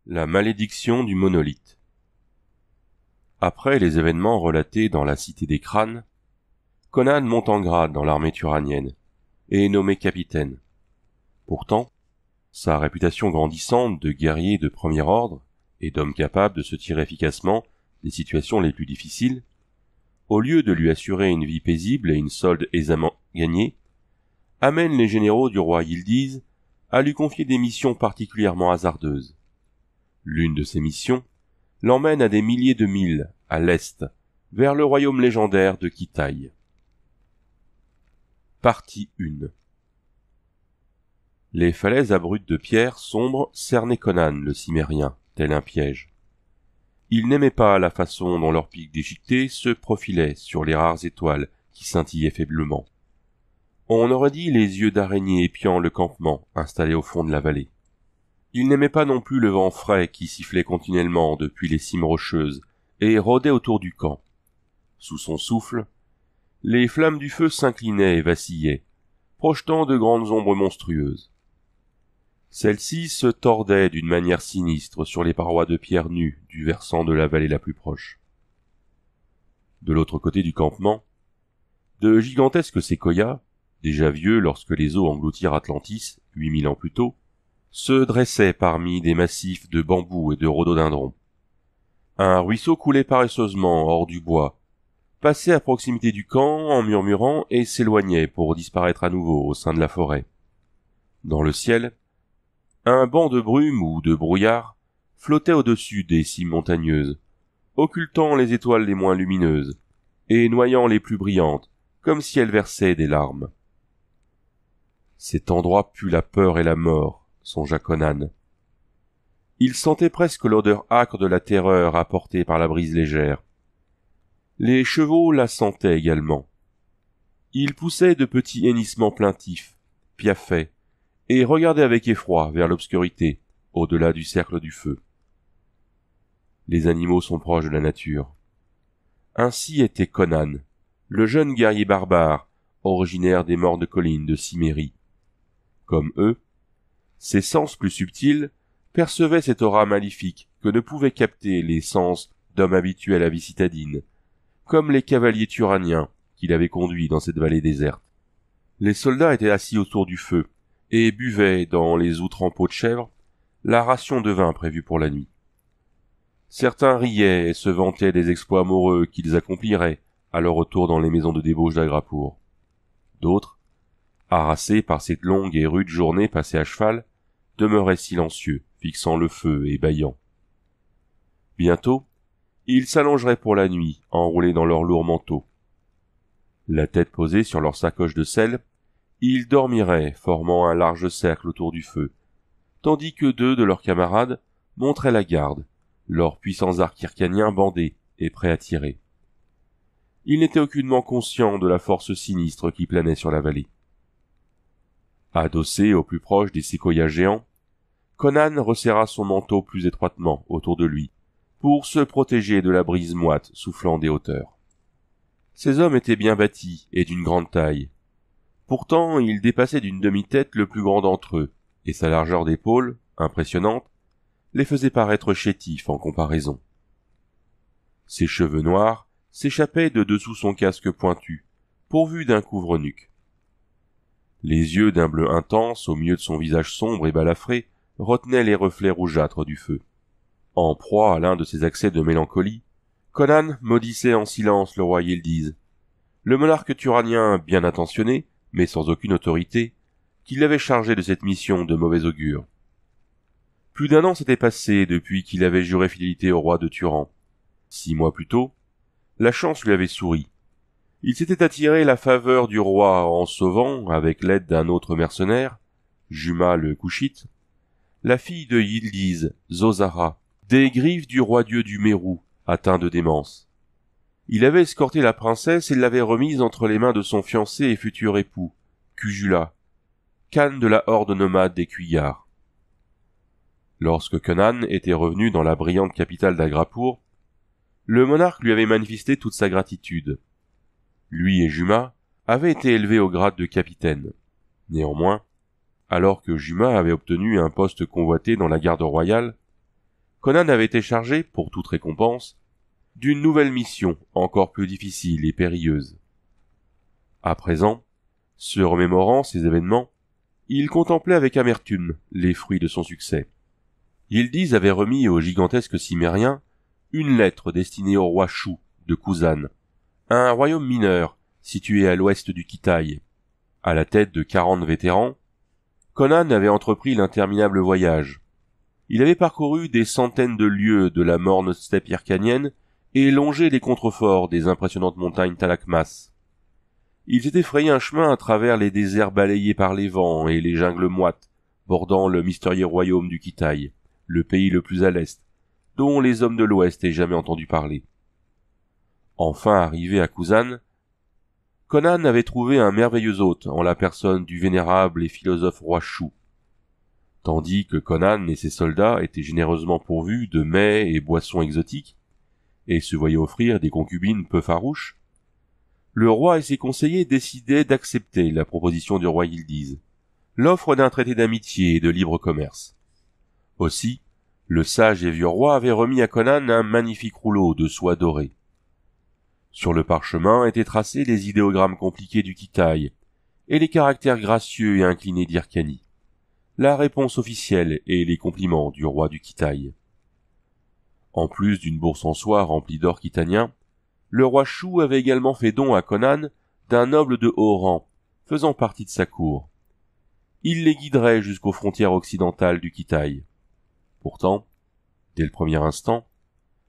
La malédiction du monolithe. Après les événements relatés dans la Cité des Crânes, Conan monte en grade dans l'armée turanienne et est nommé capitaine. Pourtant, sa réputation grandissante de guerrier de premier ordre et d'homme capable de se tirer efficacement des situations les plus difficiles, au lieu de lui assurer une vie paisible et une solde aisément gagnée, amène les généraux du roi Yildiz à lui confier des missions particulièrement hasardeuses. L'une de ces missions l'emmène à des milliers de milles à l'est, vers le royaume légendaire de Kitaï. Partie 1. Les falaises abruptes de pierre sombre cernaient Conan le Cimmérien, tel un piège. Il n'aimait pas la façon dont leurs pics déchiquetés se profilaient sur les rares étoiles qui scintillaient faiblement. On aurait dit les yeux d'araignée épiant le campement installé au fond de la vallée. Il n'aimait pas non plus le vent frais qui sifflait continuellement depuis les cimes rocheuses et rôdait autour du camp. Sous son souffle, les flammes du feu s'inclinaient et vacillaient, projetant de grandes ombres monstrueuses. Celles-ci se tordaient d'une manière sinistre sur les parois de pierre nues du versant de la vallée la plus proche. De l'autre côté du campement, de gigantesques séquoias, déjà vieux lorsque les eaux engloutirent Atlantis 8000 ans plus tôt, se dressaient parmi des massifs de bambous et de rhododendrons. Un ruisseau coulait paresseusement hors du bois, passait à proximité du camp en murmurant et s'éloignait pour disparaître à nouveau au sein de la forêt. Dans le ciel, un banc de brume ou de brouillard flottait au-dessus des cimes montagneuses, occultant les étoiles les moins lumineuses et noyant les plus brillantes, comme si elles versaient des larmes. Cet endroit pue la peur et la mort, songea Conan. Il sentait presque l'odeur âcre de la terreur apportée par la brise légère. Les chevaux la sentaient également. Ils poussaient de petits hennissements plaintifs, piaffaient, et regardaient avec effroi vers l'obscurité, au-delà du cercle du feu. Les animaux sont proches de la nature. Ainsi était Conan, le jeune guerrier barbare, originaire des mornes collines de Cimmérie. Comme eux, ses sens plus subtils percevaient cette aura maléfique que ne pouvaient capter les sens d'hommes habitués à la vie citadine, comme les cavaliers turaniens qu'il avait conduits dans cette vallée déserte. Les soldats étaient assis autour du feu et buvaient dans les outre-en-pot de chèvre la ration de vin prévue pour la nuit. Certains riaient et se vantaient des exploits amoureux qu'ils accompliraient à leur retour dans les maisons de débauche d'Agrapour. D'autres, harassés par cette longue et rude journée passée à cheval, demeuraient silencieux, fixant le feu et bâillant. Bientôt, ils s'allongeraient pour la nuit, enroulés dans leurs lourds manteaux. La tête posée sur leur sacoche de sel, ils dormiraient, formant un large cercle autour du feu, tandis que deux de leurs camarades montraient la garde, leurs puissants arcs hircaniens bandés et prêts à tirer. Ils n'étaient aucunement conscients de la force sinistre qui planait sur la vallée. Adossé au plus proche des séquoias géants, Conan resserra son manteau plus étroitement autour de lui, pour se protéger de la brise moite soufflant des hauteurs. Ces hommes étaient bien bâtis et d'une grande taille. Pourtant, il dépassait d'une demi-tête le plus grand d'entre eux, et sa largeur d'épaule, impressionnante, les faisait paraître chétifs en comparaison. Ses cheveux noirs s'échappaient de dessous son casque pointu, pourvu d'un couvre-nuque. Les yeux d'un bleu intense au milieu de son visage sombre et balafré retenaient les reflets rougeâtres du feu. En proie à l'un de ces accès de mélancolie, Conan maudissait en silence le roi Yildiz, le monarque turanien bien intentionné, mais sans aucune autorité, qui l'avait chargé de cette mission de mauvais augure. Plus d'un an s'était passé depuis qu'il avait juré fidélité au roi de Turan. 6 mois plus tôt, la chance lui avait souri. Il s'était attiré la faveur du roi en sauvant, avec l'aide d'un autre mercenaire, Juma le Couchite, la fille de Yildiz, Zozara, des griffes du roi-dieu du Mérou, atteint de démence. Il avait escorté la princesse et l'avait remise entre les mains de son fiancé et futur époux, Kujula, Khan de la horde nomade des Kuyars. Lorsque Conan était revenu dans la brillante capitale d'Agrapour, le monarque lui avait manifesté toute sa gratitude. Lui et Juma avaient été élevés au grade de capitaine. Néanmoins, alors que Juma avait obtenu un poste convoité dans la garde royale, Conan avait été chargé, pour toute récompense, d'une nouvelle mission encore plus difficile et périlleuse. À présent, se remémorant ces événements, il contemplait avec amertume les fruits de son succès. Yildiz avait remis au gigantesque cimérien une lettre destinée au roi Shu de Kuzan, un royaume mineur situé à l'ouest du Kitaï. À la tête de 40 vétérans, Conan avait entrepris l'interminable voyage. Il avait parcouru des centaines de lieues de la morne steppe hyrcanienne et longé les contreforts des impressionnantes montagnes Talakmas. Il s'était frayé un chemin à travers les déserts balayés par les vents et les jungles moites bordant le mystérieux royaume du Kitaï, le pays le plus à l'est, dont les hommes de l'ouest aient jamais entendu parler. Enfin arrivé à Kuzan, Conan avait trouvé un merveilleux hôte en la personne du vénérable et philosophe roi Shu. Tandis que Conan et ses soldats étaient généreusement pourvus de mets et boissons exotiques, et se voyaient offrir des concubines peu farouches, le roi et ses conseillers décidaient d'accepter la proposition du roi Yildiz, l'offre d'un traité d'amitié et de libre commerce. Aussi, le sage et vieux roi avait remis à Conan un magnifique rouleau de soie dorée. Sur le parchemin étaient tracés les idéogrammes compliqués du Kitaï et les caractères gracieux et inclinés d'Hyrcanie, la réponse officielle et les compliments du roi du Kitaï. En plus d'une bourse en soie remplie d'or kitanien, le roi Shu avait également fait don à Conan d'un noble de haut rang, faisant partie de sa cour. Il les guiderait jusqu'aux frontières occidentales du Kitaï. Pourtant, dès le premier instant,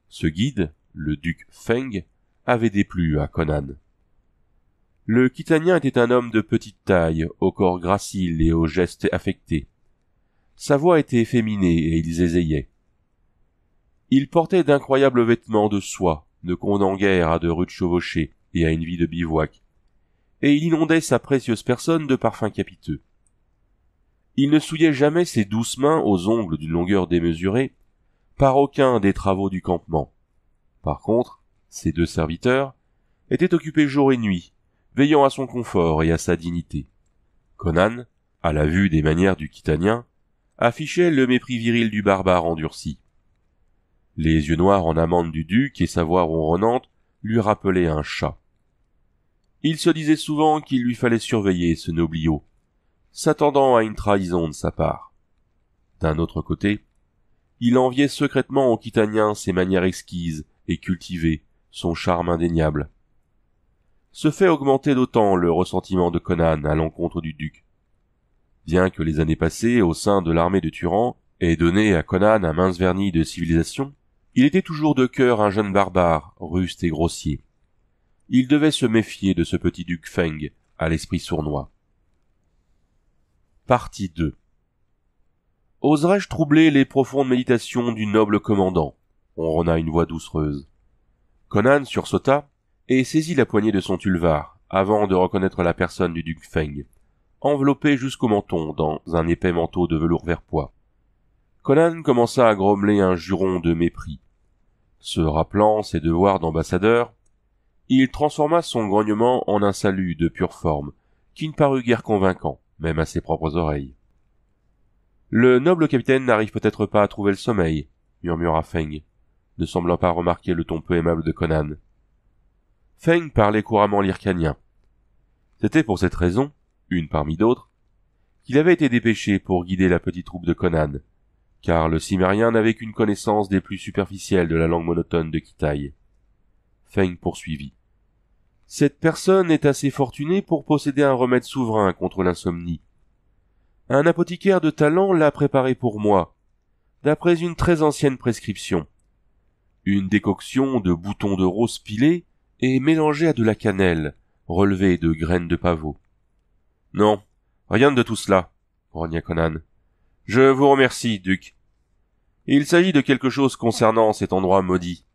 ce guide, le duc Feng, avait déplu à Conan. Le Kitanien était un homme de petite taille, au corps gracile et aux gestes affectés. Sa voix était efféminée et il zézayait. Il portait d'incroyables vêtements de soie, ne convenant guère à de rudes chevauchées et à une vie de bivouac, et il inondait sa précieuse personne de parfums capiteux. Il ne souillait jamais ses douces mains aux ongles d'une longueur démesurée par aucun des travaux du campement. Par contre, ses deux serviteurs étaient occupés jour et nuit, veillant à son confort et à sa dignité. Conan, à la vue des manières du Kitanien, affichait le mépris viril du barbare endurci. Les yeux noirs en amande du duc et sa voix ronronnante lui rappelaient un chat. Il se disait souvent qu'il lui fallait surveiller ce nobliau, s'attendant à une trahison de sa part. D'un autre côté, il enviait secrètement au Kitanien ses manières exquises et cultivées, son charme indéniable. Ce fait augmentait d'autant le ressentiment de Conan à l'encontre du duc. Bien que les années passées au sein de l'armée de Turan aient donné à Conan un mince vernis de civilisation, il était toujours de cœur un jeune barbare, ruste et grossier. Il devait se méfier de ce petit duc Feng, à l'esprit sournois. Partie 2. Oserais-je troubler les profondes méditations du noble commandant? Ronronna une voix doucereuse. Conan sursauta et saisit la poignée de son tulvar, avant de reconnaître la personne du duc Feng, enveloppé jusqu'au menton dans un épais manteau de velours vert pois. Conan commença à grommeler un juron de mépris. Se rappelant ses devoirs d'ambassadeur, il transforma son grognement en un salut de pure forme, qui ne parut guère convaincant, même à ses propres oreilles. « Le noble capitaine n'arrive peut-être pas à trouver le sommeil, » murmura Feng, ne semblant pas remarquer le ton peu aimable de Conan. Feng parlait couramment l'hyrcanien. C'était pour cette raison, une parmi d'autres, qu'il avait été dépêché pour guider la petite troupe de Conan, car le cimérien n'avait qu'une connaissance des plus superficielles de la langue monotone de Kitaï. Feng poursuivit. « Cette personne est assez fortunée pour posséder un remède souverain contre l'insomnie. Un apothicaire de talent l'a préparé pour moi, d'après une très ancienne prescription. Une décoction de boutons de rose pilés et mélangée à de la cannelle, relevée de graines de pavot. « Non, rien de tout cela, » grogna Conan. « Je vous remercie, duc. Il s'agit de quelque chose concernant cet endroit maudit.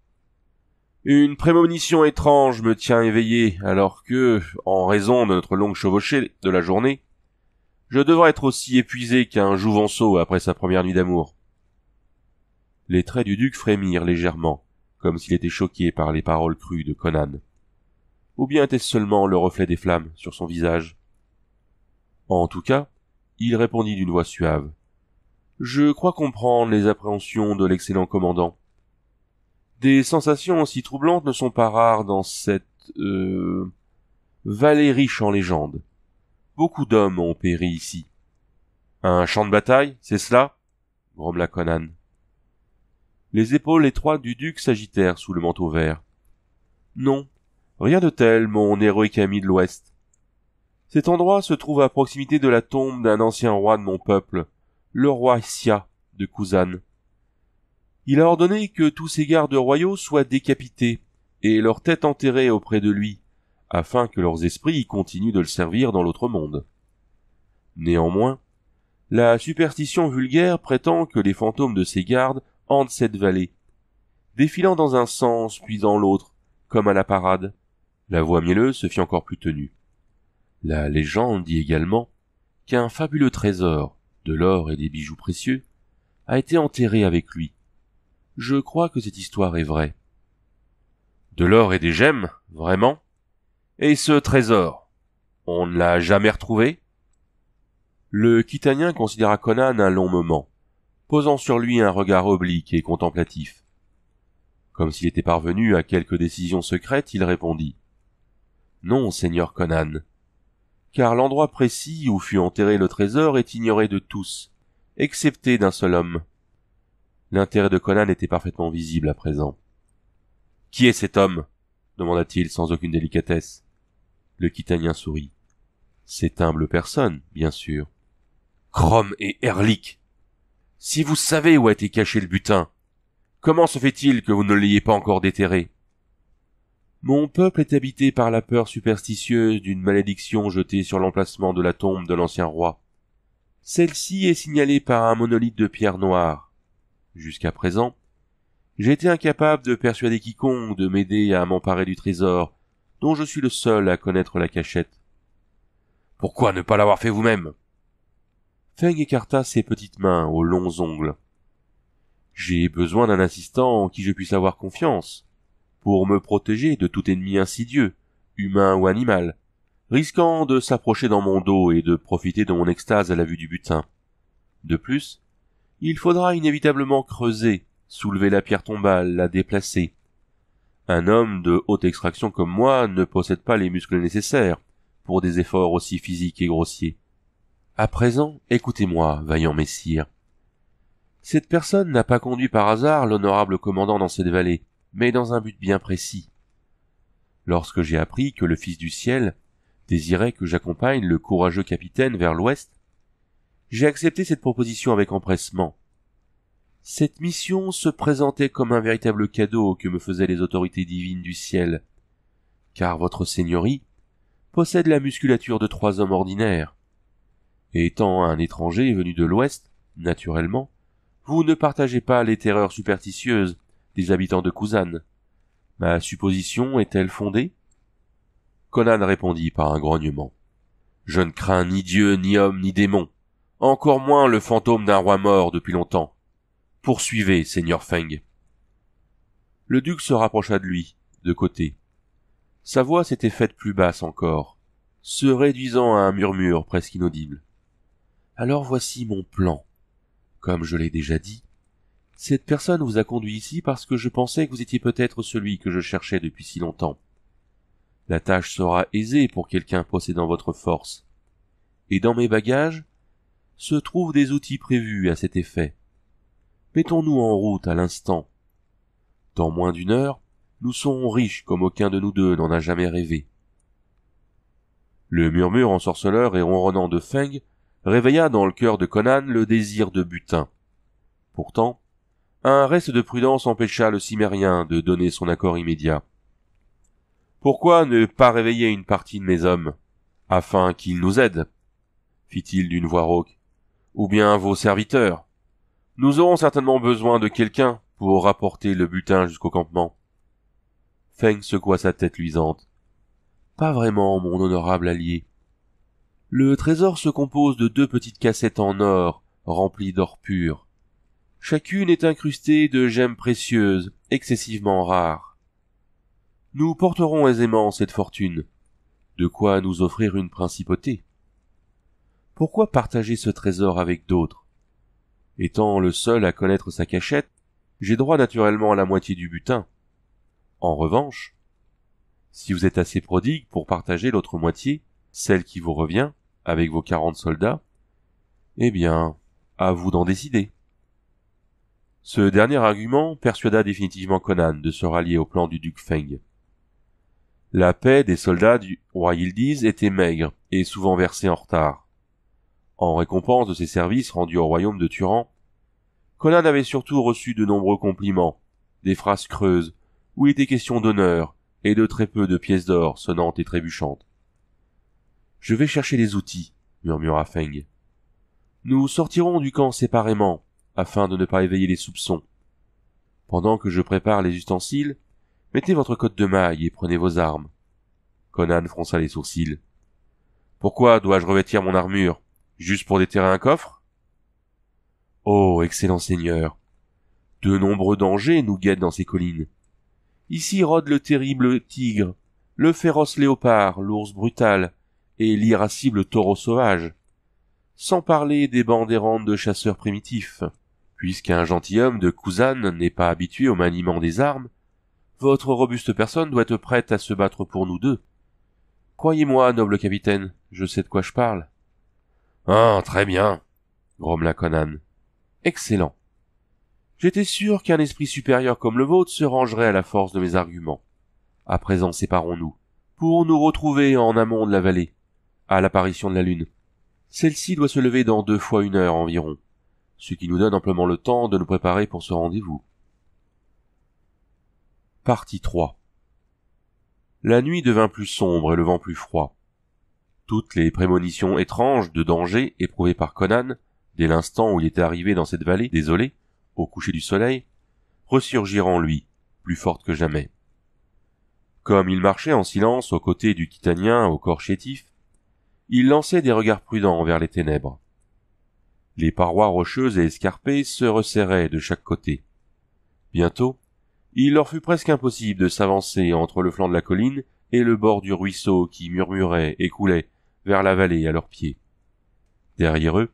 Une prémonition étrange me tient éveillé, alors que, en raison de notre longue chevauchée de la journée, je devrais être aussi épuisé qu'un jouvenceau après sa première nuit d'amour. » Les traits du duc frémirent légèrement, comme s'il était choqué par les paroles crues de Conan. Ou bien était-ce seulement le reflet des flammes sur son visage? En tout cas, il répondit d'une voix suave. Je crois comprendre les appréhensions de l'excellent commandant. Des sensations aussi troublantes ne sont pas rares dans cette vallée riche en légendes. Beaucoup d'hommes ont péri ici. Un champ de bataille, c'est cela? Grommela Conan. Les épaules étroites du duc s'agitèrent sous le manteau vert. Non, rien de tel, mon héroïque ami de l'Ouest. Cet endroit se trouve à proximité de la tombe d'un ancien roi de mon peuple, le roi Xia de Kuzan. Il a ordonné que tous ses gardes royaux soient décapités et leurs têtes enterrées auprès de lui, afin que leurs esprits continuent de le servir dans l'autre monde. Néanmoins, la superstition vulgaire prétend que les fantômes de ses gardes hantent cette vallée, défilant dans un sens puis dans l'autre, comme à la parade. La voix mielleuse se fit encore plus tenue. La légende dit également qu'un fabuleux trésor, de l'or et des bijoux précieux, a été enterré avec lui. Je crois que cette histoire est vraie. De l'or et des gemmes, vraiment? Et ce trésor, on ne l'a jamais retrouvé? Le Quitanien considéra Conan un long moment, posant sur lui un regard oblique et contemplatif. Comme s'il était parvenu à quelque décision secrète, il répondit. Non, seigneur Conan, car l'endroit précis où fut enterré le trésor est ignoré de tous, excepté d'un seul homme. L'intérêt de Conan était parfaitement visible à présent. Qui est cet homme? Demanda-t-il sans aucune délicatesse. Le Quitanien sourit. Cette humble personne, bien sûr. Crom et Erlik! Si vous savez où a été caché le butin, comment se fait-il que vous ne l'ayez pas encore déterré? Mon peuple est habité par la peur superstitieuse d'une malédiction jetée sur l'emplacement de la tombe de l'ancien roi. Celle-ci est signalée par un monolithe de pierre noire. Jusqu'à présent, j'ai été incapable de persuader quiconque de m'aider à m'emparer du trésor, dont je suis le seul à connaître la cachette. Pourquoi ne pas l'avoir fait vous-même? Feng écarta ses petites mains aux longs ongles. J'ai besoin d'un assistant en qui je puisse avoir confiance, pour me protéger de tout ennemi insidieux, humain ou animal, risquant de s'approcher dans mon dos et de profiter de mon extase à la vue du butin. De plus, il faudra inévitablement creuser, soulever la pierre tombale, la déplacer. Un homme de haute extraction comme moi ne possède pas les muscles nécessaires pour des efforts aussi physiques et grossiers. À présent, écoutez-moi, vaillant messire. Cette personne n'a pas conduit par hasard l'honorable commandant dans cette vallée, mais dans un but bien précis. Lorsque j'ai appris que le Fils du Ciel désirait que j'accompagne le courageux capitaine vers l'ouest, j'ai accepté cette proposition avec empressement. Cette mission se présentait comme un véritable cadeau que me faisaient les autorités divines du ciel, car votre seigneurie possède la musculature de 3 hommes ordinaires. Et étant un étranger venu de l'ouest, naturellement, vous ne partagez pas les terreurs superstitieuses des habitants de Kuzan. Ma supposition est-elle fondée? Conan répondit par un grognement. Je ne crains ni Dieu, ni homme, ni démon, encore moins le fantôme d'un roi mort depuis longtemps. Poursuivez, seigneur Feng. Le duc se rapprocha de lui, de côté. Sa voix s'était faite plus basse encore, se réduisant à un murmure presque inaudible. Alors voici mon plan. Comme je l'ai déjà dit, cette personne vous a conduit ici parce que je pensais que vous étiez peut-être celui que je cherchais depuis si longtemps. La tâche sera aisée pour quelqu'un possédant votre force. Et dans mes bagages se trouvent des outils prévus à cet effet. Mettons-nous en route à l'instant. Dans moins d'1 heure, nous serons riches comme aucun de nous deux n'en a jamais rêvé. Le murmure ensorceleur et ronronnant de Feng réveilla dans le cœur de Conan le désir de butin. Pourtant, un reste de prudence empêcha le Cimmérien de donner son accord immédiat. « Pourquoi ne pas réveiller une partie de mes hommes, afin qu'ils nous aident ?» fit-il d'une voix rauque. « Ou bien vos serviteurs. Nous aurons certainement besoin de quelqu'un pour rapporter le butin jusqu'au campement. » Feng secoua sa tête luisante. « Pas vraiment, mon honorable allié. Le trésor se compose de 2 petites cassettes en or, remplies d'or pur. Chacune est incrustée de gemmes précieuses, excessivement rares. Nous porterons aisément cette fortune, de quoi nous offrir une principauté. Pourquoi partager ce trésor avec d'autres? Étant le seul à connaître sa cachette, j'ai droit naturellement à la moitié du butin. En revanche, si vous êtes assez prodigue pour partager l'autre moitié, celle qui vous revient, avec vos 40 soldats, eh bien, à vous d'en décider. Ce dernier argument persuada définitivement Conan de se rallier au plan du duc Feng. La paie des soldats du roi Yildiz était maigre et souvent versée en retard. En récompense de ses services rendus au royaume de Turan, Conan avait surtout reçu de nombreux compliments, des phrases creuses, où il était question d'honneur et de très peu de pièces d'or sonnantes et trébuchantes. « Je vais chercher les outils, » murmura Feng. « Nous sortirons du camp séparément, afin de ne pas éveiller les soupçons. Pendant que je prépare les ustensiles, mettez votre cotte de maille et prenez vos armes. » Conan fronça les sourcils. « Pourquoi dois-je revêtir mon armure? Juste pour déterrer un coffre? » « Oh, excellent seigneur, de nombreux dangers nous guettent dans ces collines. Ici rôde le terrible tigre, le féroce léopard, l'ours brutal et l'irascible taureau sauvage, sans parler des bandes errantes de chasseurs primitifs. Puisqu'un gentilhomme de Kuzan n'est pas habitué au maniement des armes, votre robuste personne doit être prête à se battre pour nous deux. Croyez-moi, noble capitaine, je sais de quoi je parle. « Ah, très bien, » grommela Conan. « Excellent. J'étais sûr qu'un esprit supérieur comme le vôtre se rangerait à la force de mes arguments. À présent, séparons-nous, pour nous retrouver en amont de la vallée, à l'apparition de la lune. Celle-ci doit se lever dans 2 fois 1 heure environ, ce qui nous donne amplement le temps de nous préparer pour ce rendez-vous. » Partie 3. La nuit devint plus sombre et le vent plus froid. Toutes les prémonitions étranges de danger éprouvées par Conan, dès l'instant où il était arrivé dans cette vallée désolée, au coucher du soleil, ressurgirent en lui, plus fortes que jamais. Comme il marchait en silence aux côtés du Titanien au corps chétif, il lançait des regards prudents vers les ténèbres. Les parois rocheuses et escarpées se resserraient de chaque côté. Bientôt, il leur fut presque impossible de s'avancer entre le flanc de la colline et le bord du ruisseau qui murmurait et coulait vers la vallée à leurs pieds. Derrière eux,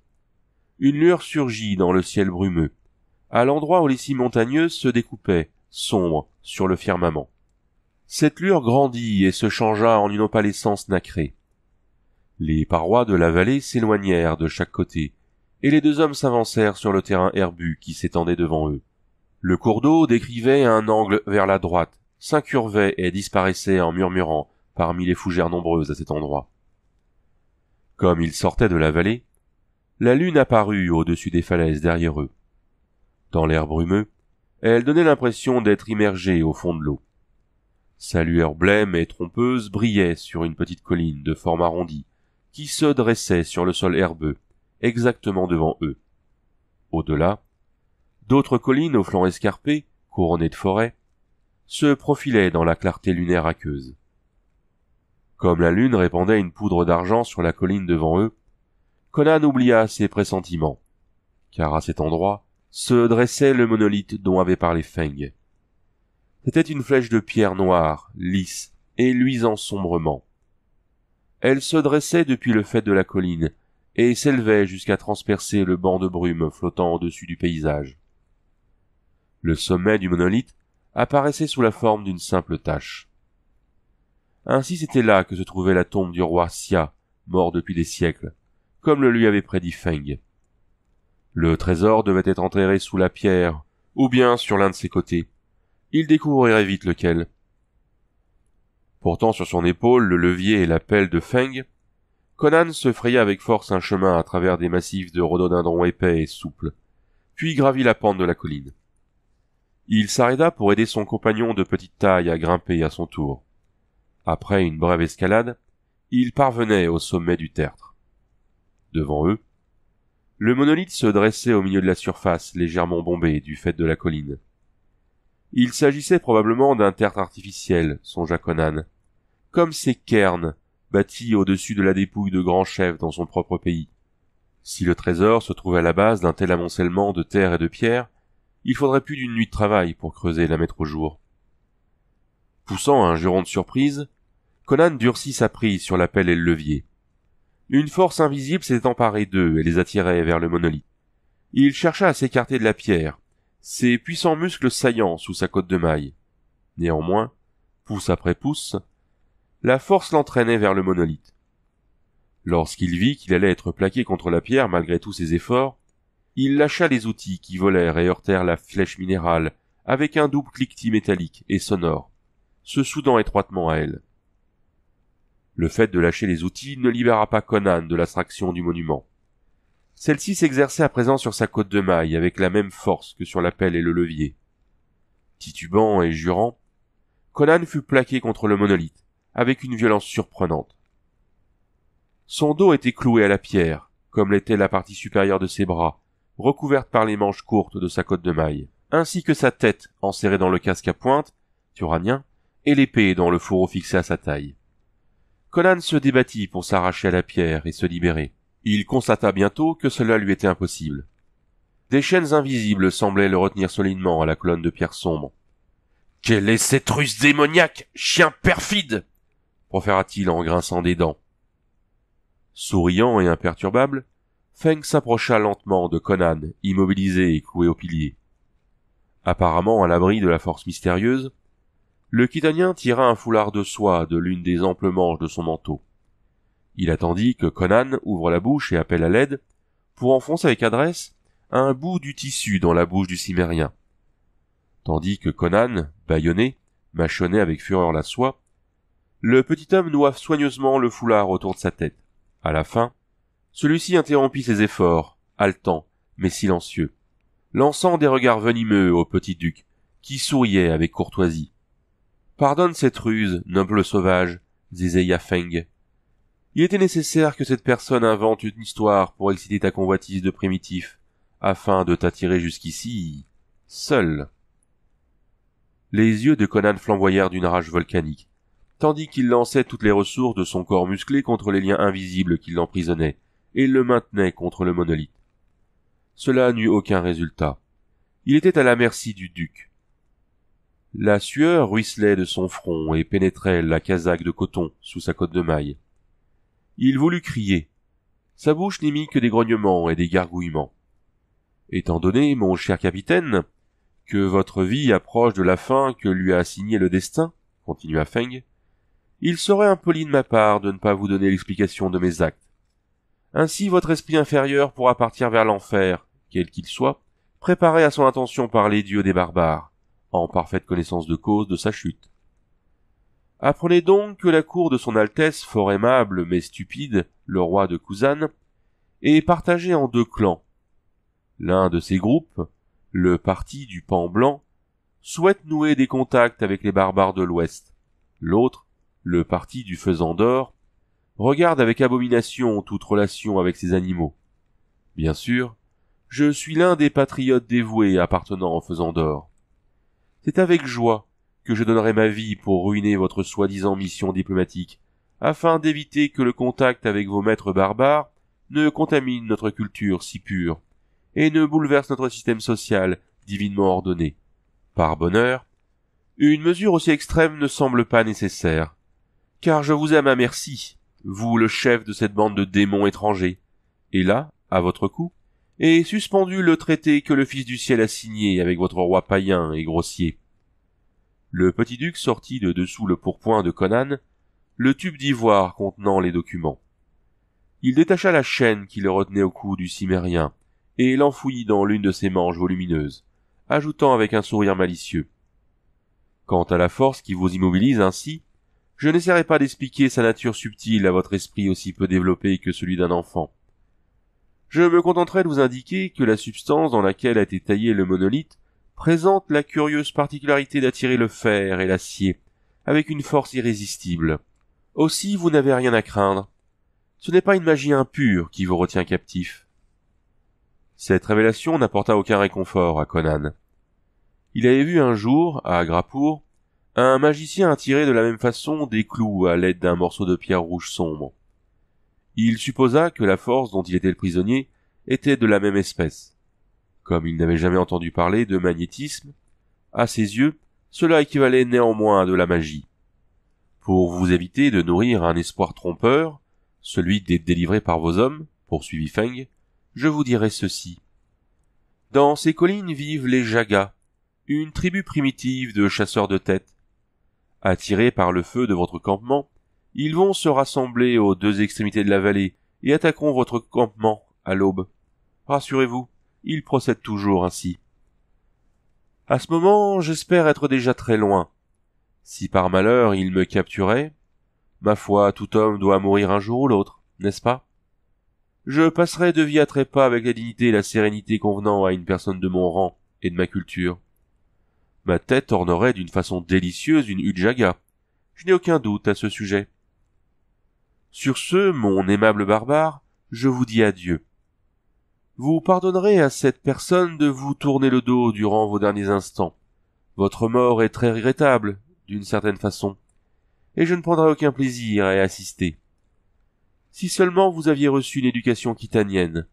une lueur surgit dans le ciel brumeux, à l'endroit où les cimes montagneuses se découpaient, sombres, sur le firmament. Cette lueur grandit et se changea en une opalescence nacrée. Les parois de la vallée s'éloignèrent de chaque côté, et les 2 hommes s'avancèrent sur le terrain herbu qui s'étendait devant eux. Le cours d'eau décrivait un angle vers la droite, s'incurvait et disparaissait en murmurant parmi les fougères nombreuses à cet endroit. Comme ils sortaient de la vallée, la lune apparut au-dessus des falaises derrière eux. Dans l'air brumeux, elle donnait l'impression d'être immergée au fond de l'eau. Sa lueur blême et trompeuse brillait sur une petite colline de forme arrondie, qui se dressait sur le sol herbeux, exactement devant eux. Au-delà, d'autres collines aux flancs escarpés, couronnées de forêts, se profilaient dans la clarté lunaire aqueuse. Comme la lune répandait une poudre d'argent sur la colline devant eux, Conan oublia ses pressentiments, car à cet endroit se dressait le monolithe dont avait parlé Feng. C'était une flèche de pierre noire, lisse et luisant sombrement. Elle se dressait depuis le faîte de la colline et s'élevait jusqu'à transpercer le banc de brume flottant au-dessus du paysage. Le sommet du monolithe apparaissait sous la forme d'une simple tache. Ainsi c'était là que se trouvait la tombe du roi Xia, mort depuis des siècles, comme le lui avait prédit Feng. Le trésor devait être enterré sous la pierre, ou bien sur l'un de ses côtés. Il découvrirait vite lequel. Portant sur son épaule le levier et la pelle de Feng, Conan se fraya avec force un chemin à travers des massifs de rhododendrons épais et souples, puis gravit la pente de la colline. Il s'arrêta pour aider son compagnon de petite taille à grimper à son tour. Après une brève escalade, il parvenait au sommet du tertre. Devant eux, le monolithe se dressait au milieu de la surface légèrement bombée du faîte de la colline. Il s'agissait probablement d'un tertre artificiel, songea Conan, comme ces cairns bâtis au-dessus de la dépouille de grands chefs dans son propre pays. Si le trésor se trouvait à la base d'un tel amoncellement de terre et de pierre, il faudrait plus d'une nuit de travail pour creuser et la mettre au jour. Poussant un juron de surprise, Conan durcit sa prise sur la pelle et le levier. Une force invisible s'était emparée d'eux et les attirait vers le monolithe. Il chercha à s'écarter de la pierre, ses puissants muscles saillant sous sa cotte de maille. Néanmoins, pouce après pouce, la force l'entraînait vers le monolithe. Lorsqu'il vit qu'il allait être plaqué contre la pierre malgré tous ses efforts, il lâcha les outils qui volèrent et heurtèrent la flèche minérale avec un double cliquetis métallique et sonore, se soudant étroitement à elle. Le fait de lâcher les outils ne libéra pas Conan de l'attraction du monument. Celle-ci s'exerçait à présent sur sa cotte de maille avec la même force que sur la pelle et le levier. Titubant et jurant, Conan fut plaqué contre le monolithe, avec une violence surprenante. Son dos était cloué à la pierre, comme l'était la partie supérieure de ses bras, recouverte par les manches courtes de sa cotte de maille, ainsi que sa tête enserrée dans le casque à pointe, turanien, et l'épée dans le fourreau fixé à sa taille. Conan se débattit pour s'arracher à la pierre et se libérer. Il constata bientôt que cela lui était impossible. Des chaînes invisibles semblaient le retenir solidement à la colonne de pierre sombre. « Quelle est cette ruse démoniaque, chien perfide !» proféra-t-il en grinçant des dents. Souriant et imperturbable, Feng s'approcha lentement de Conan, immobilisé et cloué au pilier. Apparemment à l'abri de la force mystérieuse, le Khitanien tira un foulard de soie de l'une des amples manches de son manteau. Il attendit que Conan ouvre la bouche et appelle à l'aide, pour enfoncer avec adresse un bout du tissu dans la bouche du Cimmérien. Tandis que Conan, bâillonné, mâchonnait avec fureur la soie, le petit homme noua soigneusement le foulard autour de sa tête. À la fin, celui-ci interrompit ses efforts, haletant, mais silencieux, lançant des regards venimeux au petit duc, qui souriait avec courtoisie. « Pardonne cette ruse, noble sauvage, » zézeilla Feng. « Il était nécessaire que cette personne invente une histoire pour exciter ta convoitise de primitif, afin de t'attirer jusqu'ici, seul. » Les yeux de Conan flamboyèrent d'une rage volcanique, tandis qu'il lançait toutes les ressources de son corps musclé contre les liens invisibles qui l'emprisonnaient et le maintenaient contre le monolithe. Cela n'eut aucun résultat. Il était à la merci du duc. La sueur ruisselait de son front et pénétrait la casaque de coton sous sa cotte de maille. Il voulut crier. Sa bouche n'émit que des grognements et des gargouillements. « Étant donné, mon cher capitaine, que votre vie approche de la fin que lui a assignée le destin, continua Feng, il serait impoli de ma part de ne pas vous donner l'explication de mes actes. Ainsi votre esprit inférieur pourra partir vers l'enfer, quel qu'il soit, préparé à son intention par les dieux des barbares, en parfaite connaissance de cause de sa chute. Apprenez donc que la cour de son Altesse fort aimable mais stupide, le roi de Kuzan, est partagée en deux clans. L'un de ces groupes, le parti du Pan Blanc, souhaite nouer des contacts avec les barbares de l'Ouest. L'autre, le parti du Faisan d'Or, regarde avec abomination toute relation avec ces animaux. Bien sûr, je suis l'un des patriotes dévoués appartenant au Faisan d'Or. C'est avec joie que je donnerai ma vie pour ruiner votre soi-disant mission diplomatique, afin d'éviter que le contact avec vos maîtres barbares ne contamine notre culture si pure, et ne bouleverse notre système social divinement ordonné. Par bonheur, une mesure aussi extrême ne semble pas nécessaire, car je vous ai à ma merci, vous le chef de cette bande de démons étrangers, et là, à votre cou, est suspendu le traité que le Fils du Ciel a signé avec votre roi païen et grossier. Le petit duc sortit de dessous le pourpoint de Conan, le tube d'ivoire contenant les documents. Il détacha la chaîne qui le retenait au cou du Cimmérien, et l'enfouit dans l'une de ses manches volumineuses, ajoutant avec un sourire malicieux. Quant à la force qui vous immobilise ainsi, je n'essaierai pas d'expliquer sa nature subtile à votre esprit aussi peu développé que celui d'un enfant. Je me contenterai de vous indiquer que la substance dans laquelle a été taillé le monolithe présente la curieuse particularité d'attirer le fer et l'acier avec une force irrésistible. Aussi vous n'avez rien à craindre. Ce n'est pas une magie impure qui vous retient captif. Cette révélation n'apporta aucun réconfort à Conan. Il avait vu un jour, à Agrapour, un magicien attirer de la même façon des clous à l'aide d'un morceau de pierre rouge sombre. Il supposa que la force dont il était le prisonnier était de la même espèce. Comme il n'avait jamais entendu parler de magnétisme, à ses yeux, cela équivalait néanmoins à de la magie. Pour vous éviter de nourrir un espoir trompeur, celui d'être délivré par vos hommes, poursuivit Feng, je vous dirai ceci. Dans ces collines vivent les Jagas, une tribu primitive de chasseurs de têtes. Attirés par le feu de votre campement, ils vont se rassembler aux deux extrémités de la vallée et attaqueront votre campement à l'aube. Rassurez-vous, ils procèdent toujours ainsi. À ce moment, j'espère être déjà très loin. Si par malheur ils me capturaient, ma foi, tout homme doit mourir un jour ou l'autre, n'est-ce pas? Je passerai de vie à trépas avec la dignité et la sérénité convenant à une personne de mon rang et de ma culture. Ma tête ornerait d'une façon délicieuse une hutte jaga. Je n'ai aucun doute à ce sujet. Sur ce, mon aimable barbare, je vous dis adieu. Vous pardonnerez à cette personne de vous tourner le dos durant vos derniers instants. Votre mort est très regrettable, d'une certaine façon, et je ne prendrai aucun plaisir à y assister. Si seulement vous aviez reçu une éducation quitanienne,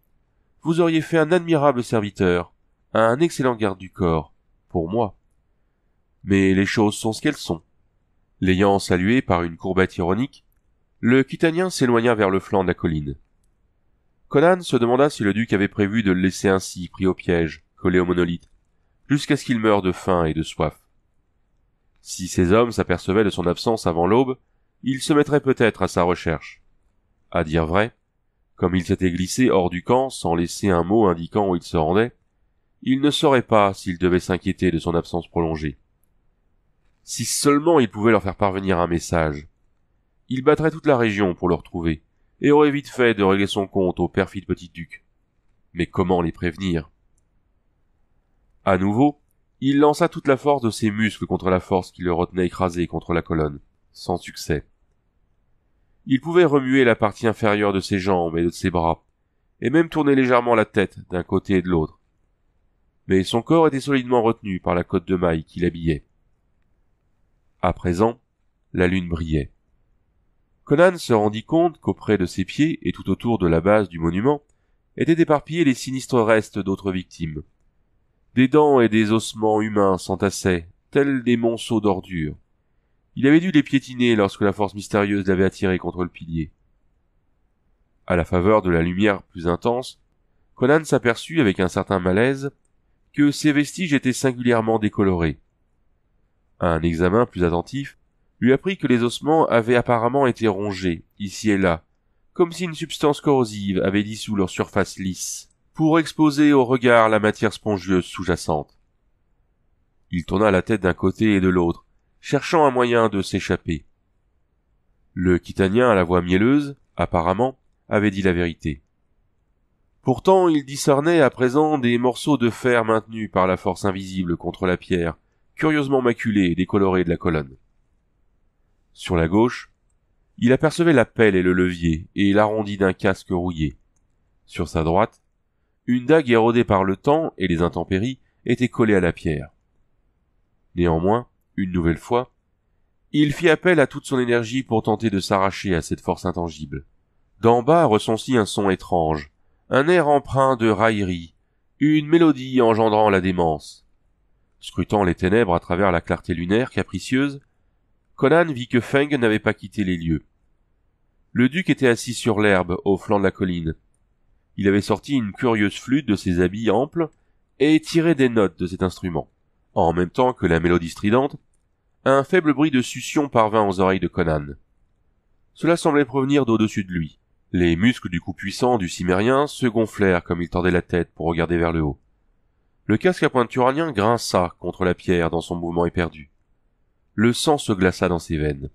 vous auriez fait un admirable serviteur, un excellent garde du corps, pour moi. Mais les choses sont ce qu'elles sont. L'ayant salué par une courbette ironique, le quitanien s'éloigna vers le flanc de la colline. Conan se demanda si le duc avait prévu de le laisser ainsi, pris au piège, collé au monolithe, jusqu'à ce qu'il meure de faim et de soif. Si ces hommes s'apercevaient de son absence avant l'aube, ils se mettraient peut-être à sa recherche. À dire vrai, comme il s'était glissé hors du camp sans laisser un mot indiquant où il se rendait, il ne saurait pas s'il devait s'inquiéter de son absence prolongée. Si seulement il pouvait leur faire parvenir un message. Il battrait toute la région pour le retrouver, et aurait vite fait de régler son compte au perfide petit duc. Mais comment les prévenir? À nouveau, il lança toute la force de ses muscles contre la force qui le retenait écrasé contre la colonne, sans succès. Il pouvait remuer la partie inférieure de ses jambes et de ses bras, et même tourner légèrement la tête d'un côté et de l'autre. Mais son corps était solidement retenu par la cotte de maille qui l'habillait. À présent, la lune brillait. Conan se rendit compte qu'auprès de ses pieds et tout autour de la base du monument étaient éparpillés les sinistres restes d'autres victimes. Des dents et des ossements humains s'entassaient, tels des monceaux d'ordures. Il avait dû les piétiner lorsque la force mystérieuse l'avait attiré contre le pilier. À la faveur de la lumière plus intense, Conan s'aperçut avec un certain malaise que ces vestiges étaient singulièrement décolorés. Un examen plus attentif lui apprit que les ossements avaient apparemment été rongés, ici et là, comme si une substance corrosive avait dissous leur surface lisse, pour exposer au regard la matière spongieuse sous-jacente. Il tourna la tête d'un côté et de l'autre, cherchant un moyen de s'échapper. Le quitanien à la voix mielleuse, apparemment, avait dit la vérité. Pourtant il discernait à présent des morceaux de fer maintenus par la force invisible contre la pierre, curieusement maculée et décolorée de la colonne. Sur la gauche, il apercevait la pelle et le levier et l'arrondi d'un casque rouillé. Sur sa droite, une dague érodée par le temps et les intempéries était collée à la pierre. Néanmoins, une nouvelle fois, il fit appel à toute son énergie pour tenter de s'arracher à cette force intangible. D'en bas retentit un son étrange, un air empreint de raillerie, une mélodie engendrant la démence. Scrutant les ténèbres à travers la clarté lunaire capricieuse, Conan vit que Feng n'avait pas quitté les lieux. Le duc était assis sur l'herbe au flanc de la colline. Il avait sorti une curieuse flûte de ses habits amples et tiré des notes de cet instrument. En même temps que la mélodie stridente, un faible bruit de succion parvint aux oreilles de Conan. Cela semblait provenir d'au-dessus de lui. Les muscles du cou puissant du cimérien se gonflèrent comme il tordait la tête pour regarder vers le haut. Le casque à pointe uranien grinça contre la pierre dans son mouvement éperdu. Le sang se glaça dans ses veines.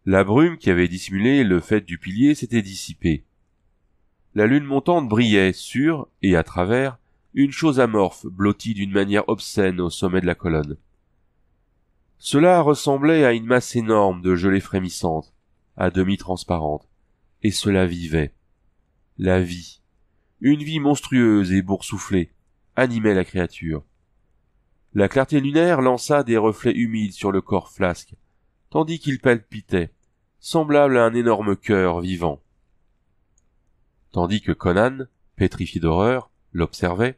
La brume qui avait dissimulé le faîte du pilier s'était dissipée. La lune montante brillait sur, et à travers, une chose amorphe blottie d'une manière obscène au sommet de la colonne. Cela ressemblait à une masse énorme de gelée frémissante, à demi transparente, et cela vivait. La vie, une vie monstrueuse et boursouflée, animait la créature. La clarté lunaire lança des reflets humides sur le corps flasque, tandis qu'il palpitait, semblable à un énorme cœur vivant. Tandis que Conan, pétrifié d'horreur, l'observait,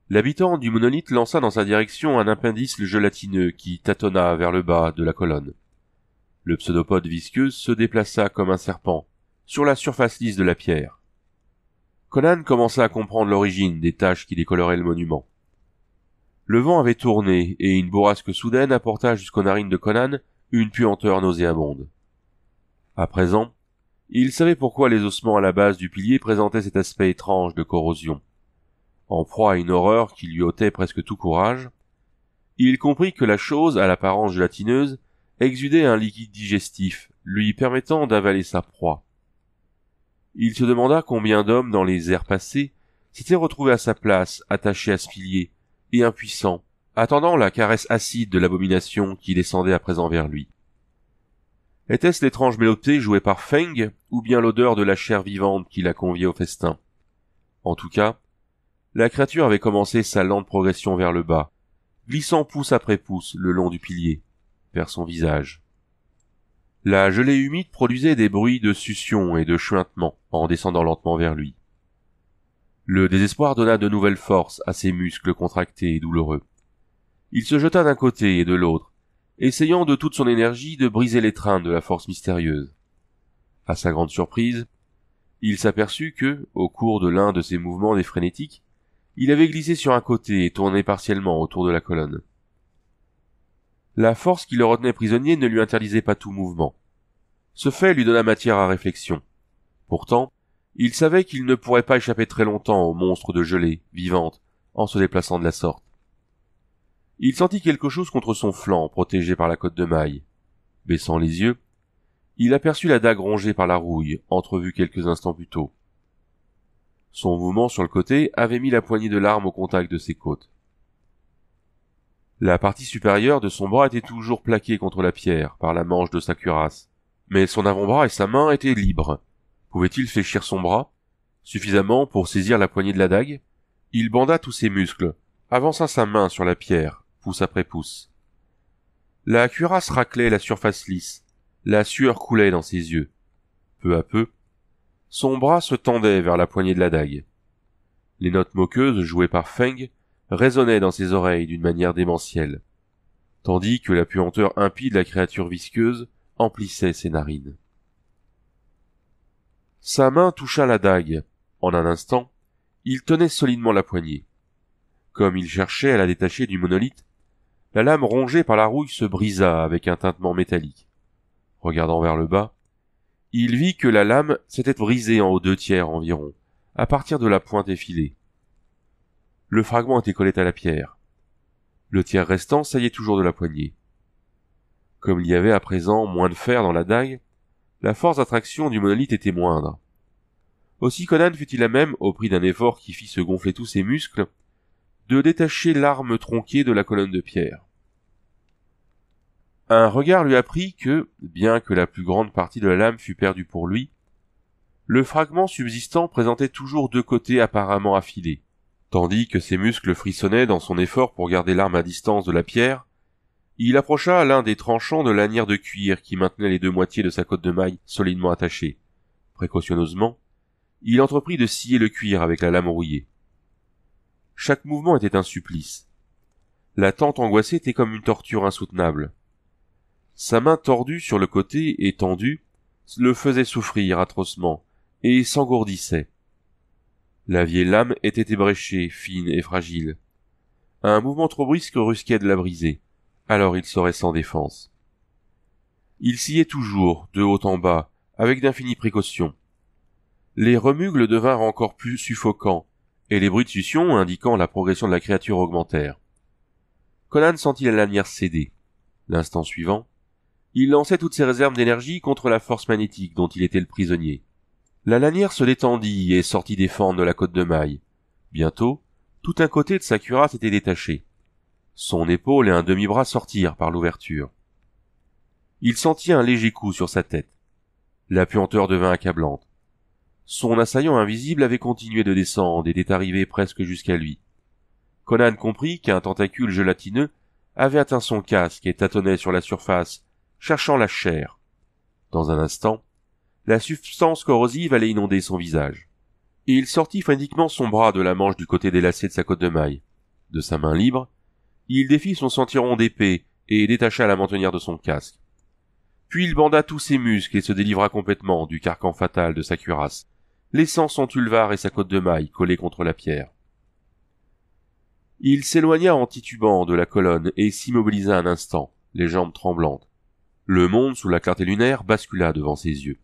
l'habitant du monolithe lança dans sa direction un appendice gélatineux qui tâtonna vers le bas de la colonne. Le pseudopode visqueux se déplaça comme un serpent, sur la surface lisse de la pierre. Conan commença à comprendre l'origine des taches qui décoloraient le monument. Le vent avait tourné, et une bourrasque soudaine apporta jusqu'aux narines de Conan une puanteur nauséabonde. À présent, il savait pourquoi les ossements à la base du pilier présentaient cet aspect étrange de corrosion. En proie à une horreur qui lui ôtait presque tout courage, il comprit que la chose, à l'apparence gélatineuse, exudait un liquide digestif, lui permettant d'avaler sa proie. Il se demanda combien d'hommes dans les ères passées s'étaient retrouvés à sa place, attachés à ce pilier, et impuissants, attendant la caresse acide de l'abomination qui descendait à présent vers lui. Était-ce l'étrange mélopée jouée par Feng, ou bien l'odeur de la chair vivante qui la conviait au festin? En tout cas, la créature avait commencé sa lente progression vers le bas, glissant pouce après pouce le long du pilier, vers son visage. La gelée humide produisait des bruits de succion et de chuintement en descendant lentement vers lui. Le désespoir donna de nouvelles forces à ses muscles contractés et douloureux. Il se jeta d'un côté et de l'autre, essayant de toute son énergie de briser l'étreinte de la force mystérieuse. À sa grande surprise, il s'aperçut que, au cours de l'un de ses mouvements frénétiques, il avait glissé sur un côté et tourné partiellement autour de la colonne. La force qui le retenait prisonnier ne lui interdisait pas tout mouvement. Ce fait lui donna matière à réflexion. Pourtant, il savait qu'il ne pourrait pas échapper très longtemps au monstre de gelée, vivante, en se déplaçant de la sorte. Il sentit quelque chose contre son flanc, protégé par la cotte de maille. Baissant les yeux, il aperçut la dague rongée par la rouille, entrevue quelques instants plus tôt. Son mouvement sur le côté avait mis la poignée de l'arme au contact de ses côtes. La partie supérieure de son bras était toujours plaquée contre la pierre par la manche de sa cuirasse, mais son avant-bras et sa main étaient libres. Pouvait-il fléchir son bras suffisamment pour saisir la poignée de la dague? Il banda tous ses muscles, avança sa main sur la pierre, pouce après pouce. La cuirasse raclait la surface lisse, la sueur coulait dans ses yeux. Peu à peu, son bras se tendait vers la poignée de la dague. Les notes moqueuses jouées par Feng résonnaient dans ses oreilles d'une manière démentielle, tandis que la puanteur impie de la créature visqueuse emplissait ses narines. Sa main toucha la dague. En un instant, il tenait solidement la poignée. Comme il cherchait à la détacher du monolithe, la lame rongée par la rouille se brisa avec un tintement métallique. Regardant vers le bas, il vit que la lame s'était brisée en aux 2/3 environ, à partir de la pointe effilée. Le fragment était collé à la pierre. Le tiers restant saillait toujours de la poignée. Comme il y avait à présent moins de fer dans la dague, la force d'attraction du monolithe était moindre. Aussi Conan fut-il à même, au prix d'un effort qui fit se gonfler tous ses muscles, de détacher l'arme tronquée de la colonne de pierre. Un regard lui apprit que, bien que la plus grande partie de la lame fût perdue pour lui, le fragment subsistant présentait toujours 2 côtés apparemment affilés. Tandis que ses muscles frissonnaient dans son effort pour garder l'arme à distance de la pierre, il approcha l'un des tranchants de lanières de cuir qui maintenaient les 2 moitiés de sa cotte de maille solidement attachées. Précautionneusement, il entreprit de scier le cuir avec la lame rouillée. Chaque mouvement était un supplice. L'attente angoissée était comme une torture insoutenable. Sa main tordue sur le côté et tendue le faisait souffrir atrocement et s'engourdissait. La vieille lame était ébréchée, fine et fragile. Un mouvement trop brusque risquait de la briser. Alors il serait sans défense. Il sciait toujours, de haut en bas, avec d'infinies précautions. Les remugles devinrent encore plus suffocants, et les bruits de succion indiquant la progression de la créature augmentèrent. Conan sentit la lanière céder. L'instant suivant, il lançait toutes ses réserves d'énergie contre la force magnétique dont il était le prisonnier. La lanière se détendit et sortit des fentes de la cotte de maille. Bientôt, tout un côté de sa cuirasse était détaché. Son épaule et un demi-bras sortirent par l'ouverture. Il sentit un léger coup sur sa tête. La puanteur devint accablante. Son assaillant invisible avait continué de descendre et était arrivé presque jusqu'à lui. Conan comprit qu'un tentacule gélatineux avait atteint son casque et tâtonnait sur la surface, cherchant la chair. Dans un instant, la substance corrosive allait inonder son visage. Et il sortit frénétiquement son bras de la manche du côté délacé de sa cotte de maille. De sa main libre, il défit son ceinturon d'épée et détacha la mentonnière de son casque. Puis il banda tous ses muscles et se délivra complètement du carcan fatal de sa cuirasse, laissant son tulvar et sa côte de maille collés contre la pierre. Il s'éloigna en titubant de la colonne et s'immobilisa un instant, les jambes tremblantes. Le monde sous la clarté lunaire bascula devant ses yeux.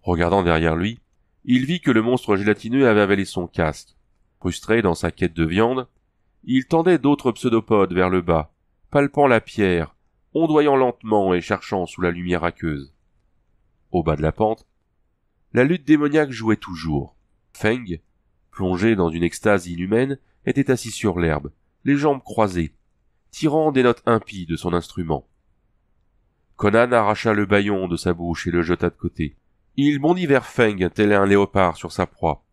Regardant derrière lui, il vit que le monstre gélatineux avait avalé son casque. Frustré dans sa quête de viande, il tendait d'autres pseudopodes vers le bas, palpant la pierre, ondoyant lentement et cherchant sous la lumière aqueuse. Au bas de la pente, la lutte démoniaque jouait toujours. Feng, plongé dans une extase inhumaine, était assis sur l'herbe, les jambes croisées, tirant des notes impies de son instrument. Conan arracha le bâillon de sa bouche et le jeta de côté. Il bondit vers Feng tel un léopard sur sa proie.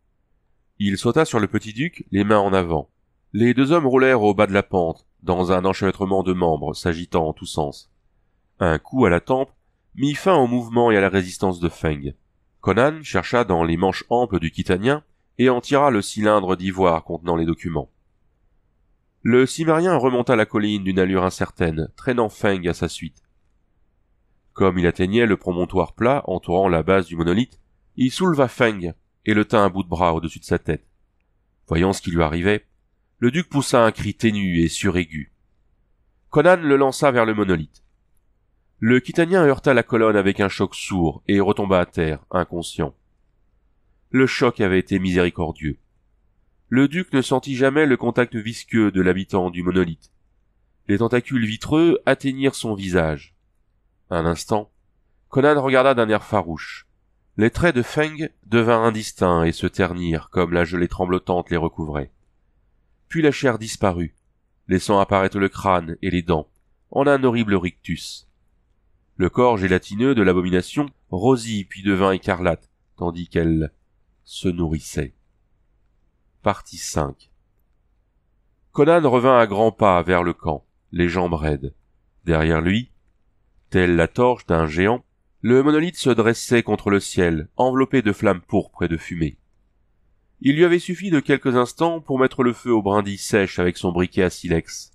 Il sauta sur le petit duc, les mains en avant. Les deux hommes roulèrent au bas de la pente, dans un enchevêtrement de membres s'agitant en tous sens. Un coup à la tempe mit fin au mouvement et à la résistance de Feng. Conan chercha dans les manches amples du Khitanien et en tira le cylindre d'ivoire contenant les documents. Le Cimmérien remonta la colline d'une allure incertaine, traînant Feng à sa suite. Comme il atteignait le promontoire plat entourant la base du monolithe, il souleva Feng et le tint un bout de bras au-dessus de sa tête. Voyant ce qui lui arrivait, le duc poussa un cri ténu et suraigu. Conan le lança vers le monolithe. Le Khitanien heurta la colonne avec un choc sourd et retomba à terre, inconscient. Le choc avait été miséricordieux. Le duc ne sentit jamais le contact visqueux de l'habitant du monolithe. Les tentacules vitreux atteignirent son visage. Un instant, Conan regarda d'un air farouche. Les traits de Feng devinrent indistincts et se ternirent comme la gelée tremblotante les recouvrait. Puis la chair disparut, laissant apparaître le crâne et les dents, en un horrible rictus. Le corps gélatineux de l'abomination rosit puis devint écarlate, tandis qu'elle se nourrissait. Partie 5. Conan revint à grands pas vers le camp, les jambes raides. Derrière lui, telle la torche d'un géant, le monolithe se dressait contre le ciel, enveloppé de flammes pourpres et de fumée. Il lui avait suffi de quelques instants pour mettre le feu aux brindilles sèches avec son briquet à silex.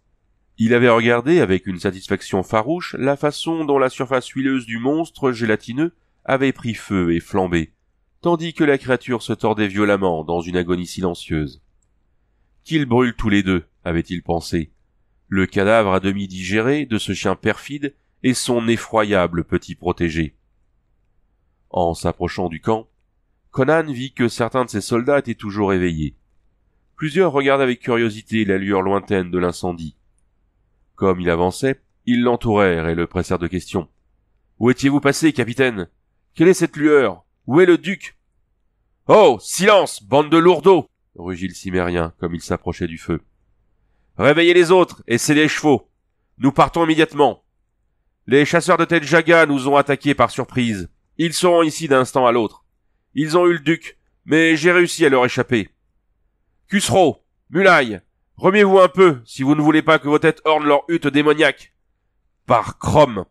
Il avait regardé avec une satisfaction farouche la façon dont la surface huileuse du monstre gélatineux avait pris feu et flambé, tandis que la créature se tordait violemment dans une agonie silencieuse. Qu'ils brûlent tous les deux, avait-il pensé, le cadavre à demi digéré de ce chien perfide et son effroyable petit protégé. En s'approchant du camp, Conan vit que certains de ses soldats étaient toujours éveillés. Plusieurs regardaient avec curiosité la lueur lointaine de l'incendie. Comme il avançait, ils l'entourèrent et le pressèrent de questions. « Où étiez-vous passé, capitaine ? Quelle est cette lueur ? Où est le duc ?»« Oh, silence, bande de lourdeaux !» rugit le Cimmérien comme il s'approchait du feu. « Réveillez les autres et scellez les chevaux. Nous partons immédiatement. Les chasseurs de Tel Jaga nous ont attaqués par surprise. Ils seront ici d'un instant à l'autre. Ils ont eu le duc, mais j'ai réussi à leur échapper. Khusro, Mulaï, remuez-vous un peu si vous ne voulez pas que vos têtes ornent leur hutte démoniaque. Par Chrome,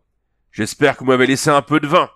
j'espère que vous m'avez laissé un peu de vin. »